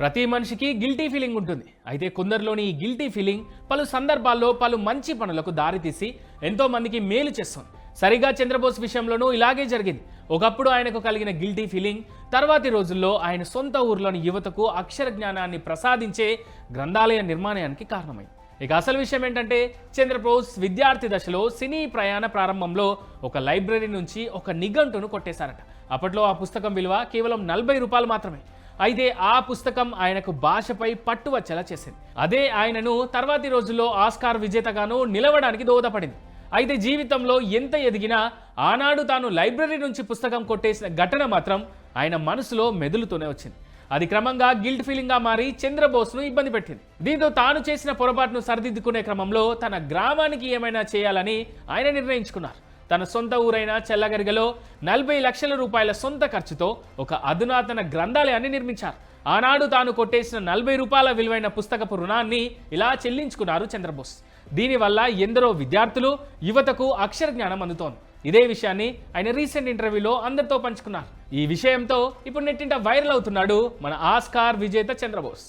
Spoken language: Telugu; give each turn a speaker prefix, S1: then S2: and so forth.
S1: ప్రతి మనిషికి గిల్టీ ఫీలింగ్ ఉంటుంది. అయితే కొందరిలోని ఈ గిల్టీ ఫీలింగ్ పలు సందర్భాల్లో పలు మంచి పనులకు దారితీసి ఎంతో మందికి మేలు చేస్తుంది. సరిగా చంద్రబోస్ విషయంలోనూ ఇలాగే జరిగింది. ఒకప్పుడు ఆయనకు కలిగిన గిల్టీ ఫీలింగ్ తర్వాతి రోజుల్లో ఆయన సొంత ఊర్లోని యువతకు అక్షర జ్ఞానాన్ని ప్రసాదించే గ్రంథాలయ నిర్మాణానికి కారణమైంది. ఇక అసలు విషయం ఏంటంటే, చంద్రబోస్ విద్యార్థి దశలో సినీ ప్రయాణ ప్రారంభంలో ఒక లైబ్రరీ నుంచి ఒక నిఘంటును కొట్టేశారట. అప్పట్లో ఆ పుస్తకం విలువ కేవలం 40 రూపాయలు మాత్రమే. అయితే ఆ పుస్తకం ఆయనకు భాషపై పట్టు వచ్చేలా చేసింది. అదే ఆయనను తర్వాతి రోజుల్లో ఆస్కార్ విజేతగాను నిలవడానికి దోహదపడింది. అయితే జీవితంలో ఎంత ఎదిగినా ఆనాడు తాను లైబ్రరీ నుంచి పుస్తకం కొట్టేసిన ఘటన మాత్రం ఆయన మనసులో మెదులుతూనే వచ్చింది. అది క్రమంగా గిల్ట్ ఫీలింగ్గా మారి చంద్రబోస్ను ఇబ్బంది పెట్టింది. దీంతో తాను చేసిన పొరపాటును సరిదిద్దుకునే క్రమంలో తన గ్రామానికి ఏమైనా చేయాలని ఆయన నిర్ణయించుకున్నారు. తన సొంత ఊరైన చెల్లగరిగలో 40 లక్షల రూపాయల సొంత ఖర్చుతో ఒక అధునాతన గ్రంథాలయాన్ని నిర్మించారు. ఆనాడు తాను కొట్టేసిన 40 రూపాయల విలువైన పుస్తకపు రుణాన్ని ఇలా చెల్లించుకున్నారు చంద్రబోస్. దీనివల్ల ఎందరో విద్యార్థులు, యువతకు అక్షర జ్ఞానం అందుతోంది. ఇదే విషయాన్ని ఆయన రీసెంట్ ఇంటర్వ్యూలో అందరితో పంచుకున్నారు. ఈ విషయంతో ఇప్పుడు నెట్టింట వైరల్ అవుతున్నాడు మన ఆస్కార్ విజేత చంద్రబోస్.